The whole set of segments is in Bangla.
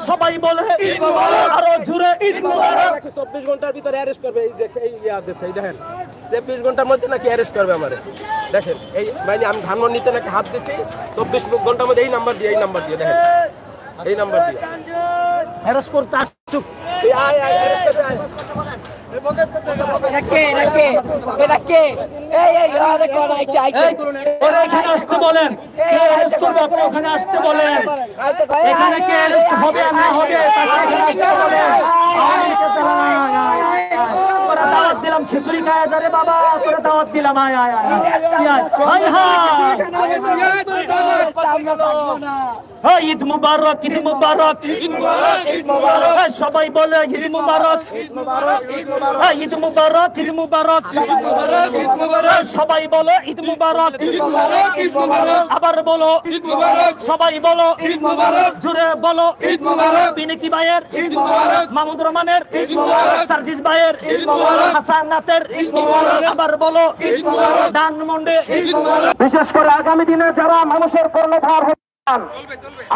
সবাই বলে আরো জুড়ে 24 ঘন্টার ভিতরে অ্যারেস্ট করবে। এই যে এই দেখেন 24 ঘন্টার মধ্যে নাকি অ্যারেস্ট করবে আমারে। দেখেন এই মানে আমি ধানমন্ডিতে নাকি হাত দিছি 24 ঘন্টার মধ্যে এই নাম্বার দিয়ে দেখেন এই নাম্বার দিয়ে অ্যারেস্ট করতে আসুক। আয় অ্যারেস্ট করতে আয়। এখানে আসতে বলেন, ওখানে আসতে বলেন, এখানে কে অ্যারেস্ট হবে না হবে তাকে আসতে বলেন। দাওয়াত দিলাম খিচুড়ি খায়া যারে বাবা, তোরা দাওয়াত দিলাম। আয় আয় আয় আয় ঈদ মুবারক, ঈদ মুবারক, সবাই বলে ঈদ মুবারক, ঈদ মুবারক, ঈদ মুবারক, সবাই বলো ঈদ মুবারক, আবার বলো ঈদ মুবারক, সবাই বলো ঈদ মুবারক, জোরে বলো ঈদ মুবারক, বিনিকি ভাইয়ের ঈদ মুবারক, মাহমুদ রহমানের ঈদ মুবারক, সার্জিস ভাইয়ের ঈদ মুবারক, হাসান নাতের ঈদ মুবারক, আবার বলো ঈদ মুবারক, ধানমন্ডি ঈদ মুবারক। বিশেষ করে আগামী দিনে যারা মানুষের কর্ণধার হন,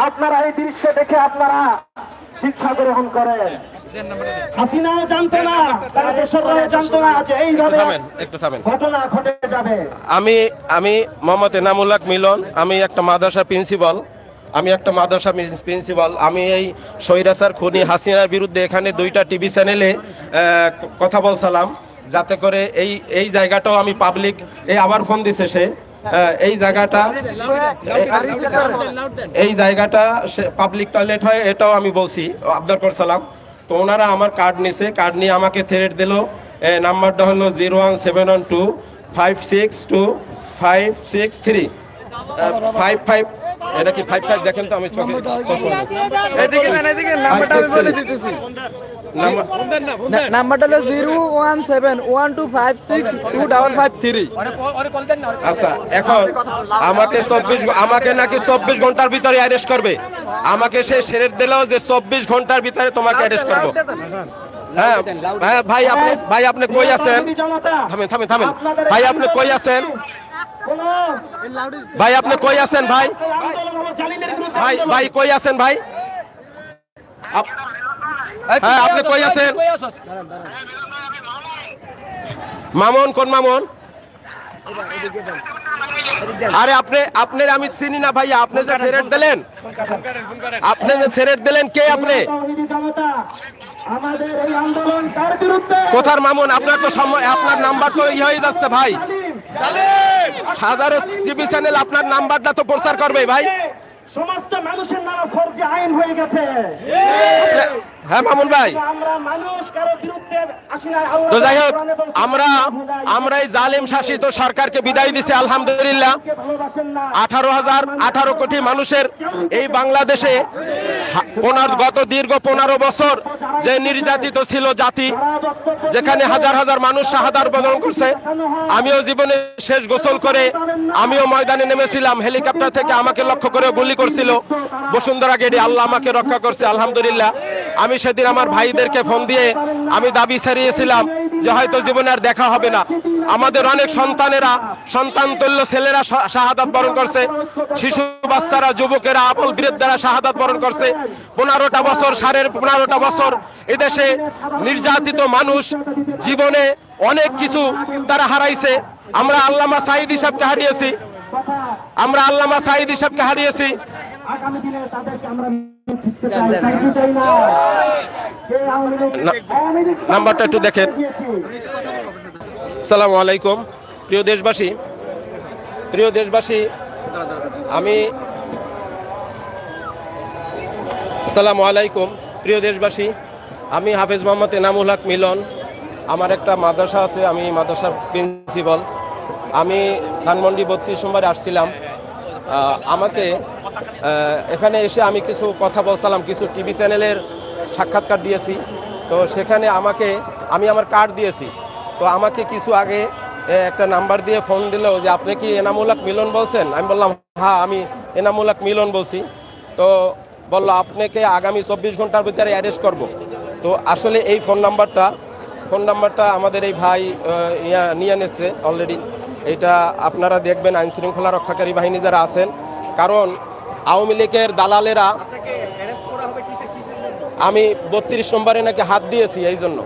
আপনারা এই দৃশ্য দেখে আপনারা শিক্ষা গ্রহণ করেন। হাসিনাও জানতো না, তারা দেশেরও জানতো না যে এইভাবে ঘটনা ঘটে যাবে। আমি মোহাম্মদ এনামুল হক মিলন, আমি একটা মাদ্রাসার প্রিন্সিপাল। আমি এই স্বৈরাচার খুনি হাসিনার বিরুদ্ধে এখানে 2টা টিভি চ্যানেলে কথা বলছিলাম, যাতে করে এই জায়গাটাও আমি পাবলিক, এই আবার ফোন দিছে সে, এই জায়গাটা পাবলিক টয়লেট হয়, এটাও আমি বলছি আবদার করছিলাম। তো ওনারা আমার কার্ড নিছে, কার্ড নিয়ে আমাকে থ্রেট দিল। নাম্বারটা হলো 01712563563 এটা কি 55 দেখেন তো, আমি চোখে নাম্বারটা হলো 01712562553। আচ্ছা, এখন আমাকে নাকি 24 ঘন্টার ভিতরে অ্যারেস্ট করবে। আমাকে সে ছেড়ে দিল যে 24 ঘন্টার ভিতরে তোমাকে অ্যারেস্ট করবো। হ্যাঁ ভাই আপনি কই আছেন? থামেন ভাই, আপনি কই আছেন? ভাই আপনি কই আছেন? ভাই কই আছেন? ভাই হ্যাঁ, আপনি কই আছেন? মামুন, কোন মামুন? আরে আপনার আমি চিনি না ভাইয়া। আপনি যে থ্রেট দিলেন, কে আপনি? কোথার মামুন? আপনার তো আপনার নাম্বার তো হয়ে যাচ্ছে ভাই। হাজারো টিভি চ্যানেল আপনার নাম্বারটা তো প্রচার করবে ভাই। সমস্ত মানুষের নামে ফরজি আইন হয়ে গেছে। হ্যাঁ মামুন ভাই, আমরা মানুষ কারো বিরুদ্ধে আসি না। তো যাই হোক, আমরা এই জালিম শাসিত সরকারকে বিদায় দিছি আলহামদুলিল্লাহ। 18 কোটি মানুষের এই বাংলাদেশে গত দীর্ঘ 15 বছর যে নির্যাতিত ছিল জাতি, যেখানে হাজার হাজার মানুষ শাহাদাত বরণ করছে। আমিও জীবনে শেষ গোসল করে আমিও ময়দানে নেমেছিলাম। হেলিকপ্টার থেকে আমাকে লক্ষ্য করে গুলি করছিল বসুন্ধরা গেটে। আল্লাহ আমাকে রক্ষা করছে আলহামদুলিল্লাহ। আমি সেদিন আমার ভাইদেরকে ফোন দিয়ে আমি দাবি ছাড়িয়েছিলাম যে হয়তো জীবনে আর দেখা হবে না। আমাদের অনেক সন্তান তুল্য ছেলেরা শাহাদাত বরণ করছে, শিশু বাচ্চারা, যুবকেরা, আবল বৃদ্ধরা শাহাদাত বরণ করছে। 15টা বছর, 15.5টা বছর এদেশে নির্যাতিত মানুষ জীবনে অনেক কিছু তারা হারাইছে। আমরা আল্লামা সাঈদী সাহেবকে হারিয়েছি। নাম্বারটা একটু দেখেন। আসসালামু আলাইকুম প্রিয় দেশবাসী, আসসালামু আলাইকুম প্রিয় দেশবাসী, আমি হাফেজ মোহাম্মদ এনামুল হক মিলন। আমার একটা মাদ্রাসা আছে, আমি মাদ্রাসার প্রিন্সিপাল। আমি ধানমন্ডি 32 নম্বরে আসছিলাম। আমাকে এখানে এসে আমি কিছু কথা বলছিলাম, কিছু টিভি চ্যানেলের সাক্ষাৎকার দিয়েছি। তো সেখানে আমি আমার কার্ড দিয়েছি। তো আমাকে কিছু আগে একটা নাম্বার দিয়ে ফোন দিল যে আপনি কি এনামুল হক মিলন বলছেন? আমি বললাম হ্যাঁ, আমি এনামুল হক মিলন বলছি। তো বললো আপনাকে আগামী 24 ঘন্টার ভিতরে অ্যারেস্ট করব। তো আসলে এই ফোন নাম্বারটা আমাদের এই ভাই নিয়ে নিচ্ছে অলরেডি। এটা আপনারা দেখবেন, আইন শৃঙ্খলা রক্ষাকারী বাহিনী যারা আছেন। কারণ আওয়ামী লীগের দালালেরা আমি 32 নম্বরে নাকি হাত দিয়েছি, এই জন্য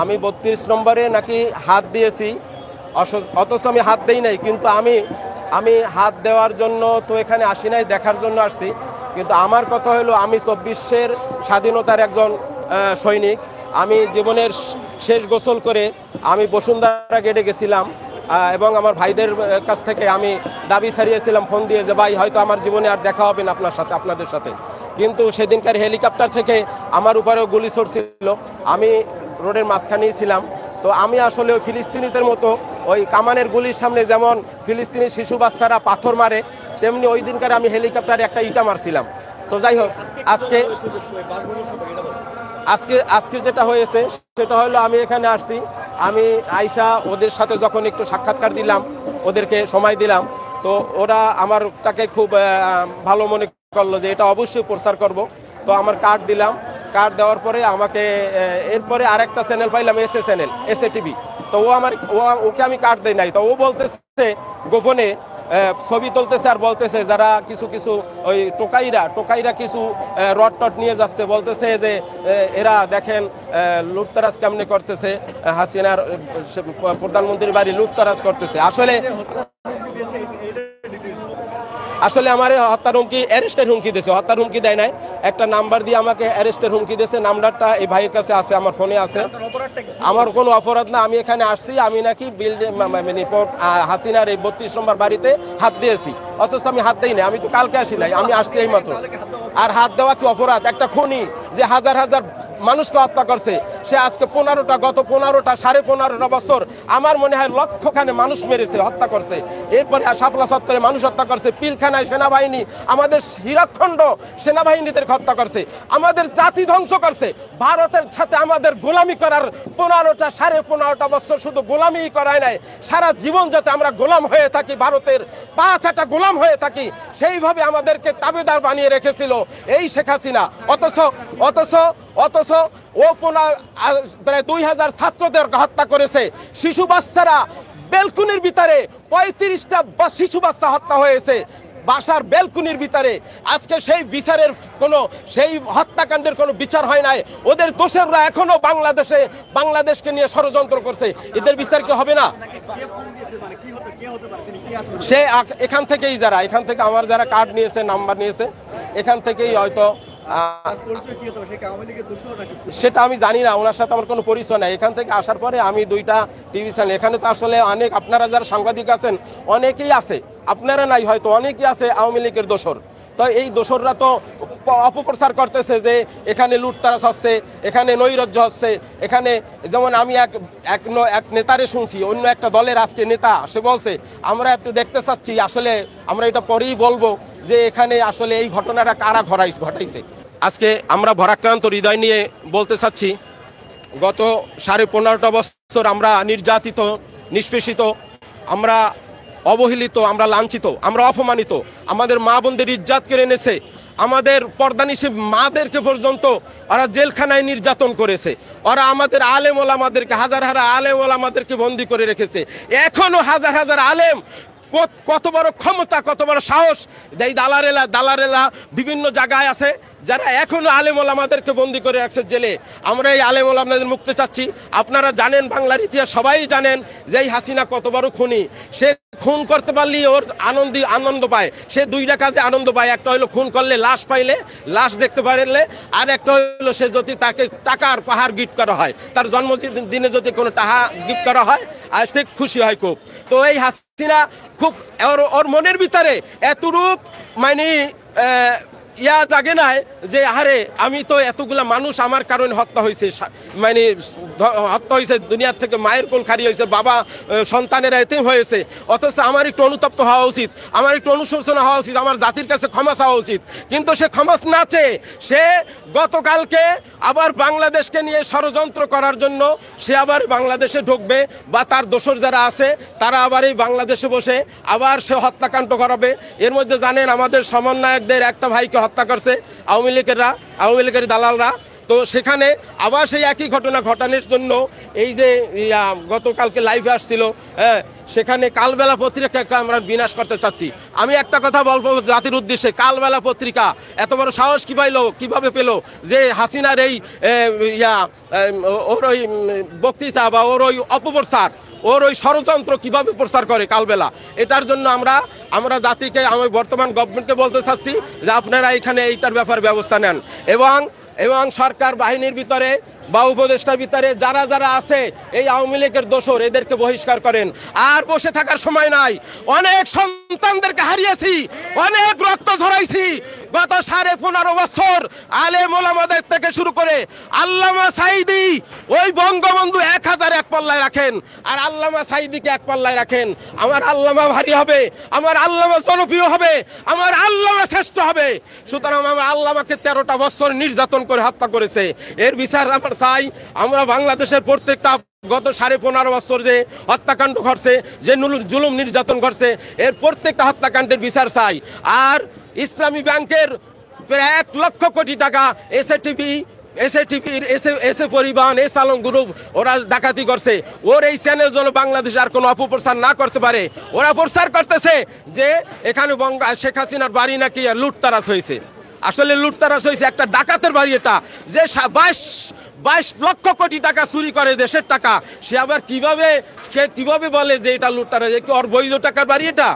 আমি 32 নম্বরে নাকি হাত দিয়েছি, অথচ আমি হাত দেই নাই। কিন্তু আমি হাত দেওয়ার জন্য তো এখানে আসি নাই, দেখার জন্য আসছি। কিন্তু আমার কথা হলো, আমি 24-এর স্বাধীনতার একজন সৈনিক। আমি জীবনের শেষ গোসল করে আমি বসুন্ধরা গেটে গেছিলাম এবং আমার ভাইদের কাছ থেকে আমি দাবি ছাড়িয়েছিলাম ফোন দিয়ে, যে ভাই হয়তো আমার জীবনে আর দেখা হবে না আপনাদের সাথে। কিন্তু সেদিনকার হেলিকপ্টার থেকে আমার উপরেও গুলি ছড়ছিল, আমি রোডের মাঝখানেই ছিলাম। তো আমি আসলে ওই ফিলিস্তিনিদের মতো ওই কামানের গুলির সামনে যেমন ফিলিস্তিনি শিশু বাচ্চারা পাথর মারে, তেমনি ওই দিনকার আমি হেলিকপ্টারে একটা ইটা মারছিলাম। তো যাই হোক, আজকে যেটা হয়েছে সেটা হলো, আমি এখানে আসছি, আমি আয়শা ওদের সাথে যখন একটু সাক্ষাৎকার দিলাম, ওদেরকে সময় দিলাম, তো ওরা আমার তাকে খুব ভালো মনে করলো যে এটা অবশ্যই প্রচার করব। তো আমার কার্ড দিলাম, কার্ড দেওয়ার পরে আমাকে এরপরে আরেকটা চ্যানেল পাইলাম, এসএ টিভি। তো ওকে আমি কার্ড দেই নাই। তো ও বলতেছে গোপনে ছবি তুলতেছে আর বলতেছে যারা কিছু ওই টোকাইরা কিছু রড টট নিয়ে যাচ্ছে, বলতেছে যে এরা দেখেন লুটতরাজ কেমনে করতেছে, হাসিনার প্রধানমন্ত্রীর বাড়ি লুটতরাজ করতেছে। আসলে আমার হত্যার হুমকি, অ্যারেস্টের হুমকি দিয়েছে, হত্যার হুমকি দেয় নাই, একটা নাম্বার দিয়ে আমাকে অ্যারেস্টের হুমকি দিয়েছে। নাম্বারটা এই ভাইয়ের কাছে আছে, আমার ফোনে আছে। আমার কোনো অপরাধ না, আমি এখানে আসছি, আমি নাকি হাসিনার এই 32 নম্বর বাড়িতে হাত দিয়েছি, অথচ আমি হাত দেই না। আমি তো কালকে আসি নাই, আমি আসছি এই মাত্র। আর হাত দেওয়া কি অপরাধ? একটা খুনি যে হাজার হাজার মানুষকে হত্যা করছে, সে আজকে গত 15টা বছর আমার মনে হয় লক্ষখানে মানুষ মেরেছে, হত্যা করছে। এরপরে শাপলা চত্বরে মানুষ হত্যা করছে, পিলখানায় সেনাবাহিনী, আমাদের হীরাখণ্ড সেনাবাহিনীদের হত্যা করছে, আমাদের জাতি ধ্বংস করছে। ভারতের সাথে আমাদের গোলামি করার 15টা বছর শুধু গোলামি করায় নাই, সারা জীবন যাতে আমরা গোলাম হয়ে থাকি, ভারতের পাঁচটা গোলাম হয়ে থাকি, সেইভাবে আমাদেরকে তাবেদার বানিয়ে রেখেছিল এই শেখ হাসিনা। অথচ ও প্রায় 2000 ছাত্রদের হত্যা করেছে। শিশু বাচ্চারা বেলকুনির ভিতরে 35টা শিশু বাচ্চা হত্যা হয়েছে বাসার বেলকুনির ভিতরে। আজকে সেই বিচারের সেই হত্যাকাণ্ডের কোনো বিচার হয় নাই। ওদের দোষররা এখনো বাংলাদেশকে নিয়ে ষড়যন্ত্র করছে। এদের বিচার কি হবে না? সে এখান থেকে আমার যারা কার্ড নিয়েছে, নাম্বার নিয়েছে, এখান থেকেই হয়তো, সেটা আমি জানি না, ওনার সাথে আমার কোনো পরিচয় নাই। এখান থেকে আসার পরে আমি 2টা টিভি চ্যানেল, এখানে তো আসলে অনেক, আপনারা যারা সাংবাদিক আছেন অনেকেই আছে, আপনারা নাই হয়তো, অনেকেই আছে আওয়ামী লীগের দোসর। তো এই দোসররা তো অপপ্রচার করতেছে যে এখানে লুটতরাজ হচ্ছে, এখানে নৈরাজ্য হচ্ছে। এখানে যেমন আমি এক নেতারে শুনছি, অন্য একটা দলের আজকে নেতা, সে বলছে আমরা একটু দেখতে চাচ্ছি, আসলে আমরা এটা পরেই বলবো যে এখানে আসলে এই ঘটনাটা কারা ঘটাইছে। আজকে আমরা ভরাক্রান্ত হৃদয় নিয়ে বলতে চাচ্ছি, গত 15.5টা বছর আমরা নির্যাতিত, নিষ্পেষিত, আমরা অবহেলিত, আমরা লাঞ্ছিত, আমরা অপমানিত। আমাদের মা বোনদের ইজ্জত কেড়ে এনেছে, আমাদের পর্দানিশী মাদেরকে পর্যন্ত ওরা জেলখানায় নির্যাতন করেছে। ওরা আমাদের আলেম ওলামাদেরকে, হাজার আলেম ওলামাদেরকে বন্দী করে রেখেছে। এখনো হাজার আলেম, কত বড় ক্ষমতা, কত বড় সাহস, এই দালারেলা বিভিন্ন জায়গায় আছে, যারা এখনো আলেম ওলামাদেরকে বন্দী করে রাখছে জেলে। আমরা এই আলেম ওলামাদের মুক্তি চাচ্ছি। আপনারা জানেন, বাংলার ইতিহাস সবাই জানেন যে এই হাসিনা কত বড় খুনি। সে খুন করতে পারলেই ওর আনন্দ পায়, সে 2টা কাজে আনন্দ পায়। একটা হলো খুন করলে লাশ পাইলে, লাশ দেখতে পারলে, আর একটা হলো সে যদি তাকে টাকার পাহাড় গিফট করা হয়, তার জন্মদিনে যদি কোনো টাকা গিফট করা হয়, আর সে খুশি হয় খুব। তো এই হাসিনা খুব, ওর মনের ভিতরে এতরূপ মানে জাগে নাই যে আরে আমি তো এতগুলা মানুষ আমার কারণে হত্যা হয়েছে, মানে হত্যা হয়েছে, দুনিয়ার থেকে মায়ের কোল খারি হয়েছে, বাবা সন্তানেরা এতিম হয়েছে। অথচ আমার একটু অনুতপ্ত হওয়া উচিত, আমার একটু অনুশোচনা হওয়া উচিত, আমার জাতির কাছে ক্ষমা চাওয়া উচিত। কিন্তু সে ক্ষমা না চেয়ে সে গতকালকে আবার বাংলাদেশকে নিয়ে ষড়যন্ত্র করার জন্য সে আবার বাংলাদেশে ঢুকবে, বা তার দোসর যারা আছে তারা আবার এই বাংলাদেশে বসে আবার সে হত্যাকাণ্ড করাবে। এর মধ্যে জানেন আমাদের সমন্বয়কদের একটা ভাইকে হত্যা করছে আওয়ামী লীগের দালালরা। তো সেখানে আবার সেই একই ঘটনা ঘটানোর জন্য এই যে গতকালকে লাইভে আসছিল, হ্যাঁ, সেখানে কালবেলা পত্রিকাকে আমরা বিনাশ করতে চাচ্ছি। আমি একটা কথা বলবো জাতির উদ্দেশ্যে, কালবেলা পত্রিকা এত বড় সাহস কিভাবে পেল যে হাসিনার এই ওর ওই বক্তৃতা বা ওর ওই অপপ্রচার, ওর ওই ষড়যন্ত্র কিভাবে প্রচার করে কালবেলা। এটার জন্য আমরা জাতিকে, আমার বর্তমান গভর্নমেন্টকে বলতে চাচ্ছি যে আপনারা এখানে এইটার ব্যাপারে ব্যবস্থা নেন এবং সরকার বাহিনীর ভিতরে বা উপদেষ্টার ভিতরে যারা যারা আছে এই আওয়ামী লীগের দোসর, এদেরকে বহিষ্কার করেন। আর বসে থাকার সময় নাই। অনেক সন্তানদেরকে হারিয়েছি, অনেক রক্ত ঝরাইছি। গত 15.5 বছর আলেম ওলামাদের থেকে শুরু করে আল্লামা সাঈদী, ওই বঙ্গবন্ধু 1000 এক পাল্লায় রাখেন আর আল্লামা সাঈদীকে এক পাল্লায় রাখেন। আমার আল্লামা ভারী হবে, আমার আল্লামা জনপ্রিয় হবে, আমার আল্লামা শ্রেষ্ঠ হবে। সুতরাং আমার আল্লামাকে 13টা বছর নির্যাতন করে হত্যা করেছে, এর বিচার আমার চাই। আমরা বাংলাদেশের প্রত্যেকটা গত 15.5 বছর যে হত্যাকাণ্ড ঘটছে, যে জুলুম নির্যাতন ঘটছে, এর প্রত্যেকটা হত্যাকাণ্ডের বিচার চাই। আর ইসলামী ব্যাংকের প্রায় 1 লক্ষ কোটি টাকা এসএ পরিবহন, এস আলম গ্রুপ ওরা ডাকাতি করছে। ওর এই চ্যানেল যেন বাংলাদেশ আর কোনো অপপ্রচার না করতে পারে। ওরা প্রচার করতেছে যে এখানে শেখ হাসিনার বাড়ি নাকি লুটতারাজ হয়েছে। আসলে লুটতারাজ হয়েছে একটা ডাকাতের বাড়ি। এটা যে 22 লক্ষ কোটি টাকা চুরি করে দেশের টাকা, সে আবার কিভাবে বলে যে এটা লুটতারাজ? কি ওর বৈধ টাকার বাড়ি? এটা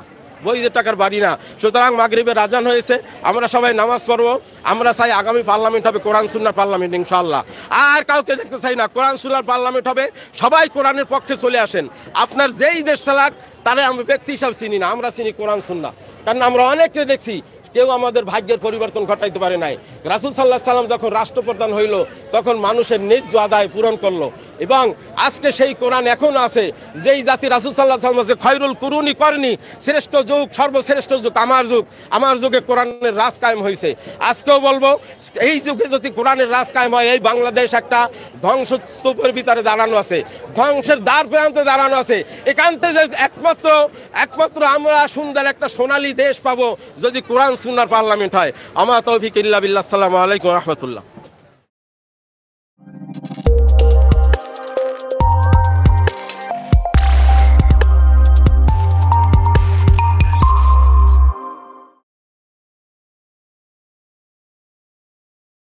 বৈধ টাকার বাড়ি না। সুতরাং মাগরিবের আজান হয়েছে, আমরা সবাই নামাজ পড়বো। আমরা চাই আগামী পার্লামেন্ট হবে কোরআন সুন্নাহর পার্লামেন্ট ইনশাআল্লাহ। আর কাউকে দেখতে চাই না, কোরআন সুন্নাহর পার্লামেন্ট হবে। সবাই কোরআনের পক্ষে চলে আসেন। আপনার যেই দেশ চালাক তারা আমরা ব্যক্তি হিসাবে চিনি না, আমরা চিনি কোরআন সুন্নাহ। কারণ আমরা অনেককে দেখছি কেউ আমাদের ভাগ্যের পরিবর্তন ঘটাইতে পারে নাই। রাসূল সাল্লাল্লাহু আলাইহি সাল্লাম যখন রাষ্ট্রপ্রধান হইল তখন মানুষের ন্যায্য আদায় পূরণ করলো। এবং আজকে সেই কোরআন এখনো আছে। যেই জাতি রাসূল সাল্লাল্লাহু আলাইহি ওয়াসাল্লাম খয়রুল কুরুনি করনি, শ্রেষ্ঠ যুগ, সর্বশ্রেষ্ঠ যুগ আমার যুগে কোরআনের রাজ কায়েম হয়েছে। আজকেও বলবো, এই যুগে যদি কোরআনের রাজ কায়েম হয়, এই বাংলাদেশ একটা ধ্বংসস্তূপের ভিতরে দাঁড়ানো আছে, ধ্বংসের দ্বার প্রান্তে দাঁড়ানো আছে। এখান থেকে একমাত্র আমরা সুন্দর একটা সোনালী দেশ পাবো যদি কোরআন সুন্নাহর পার্লামেন্ট হয়। আমার তৌফিক ইল্লা বিল্লাহ। আসসালামু আলাইকুম ওয়া রাহমাতুল্লাহ।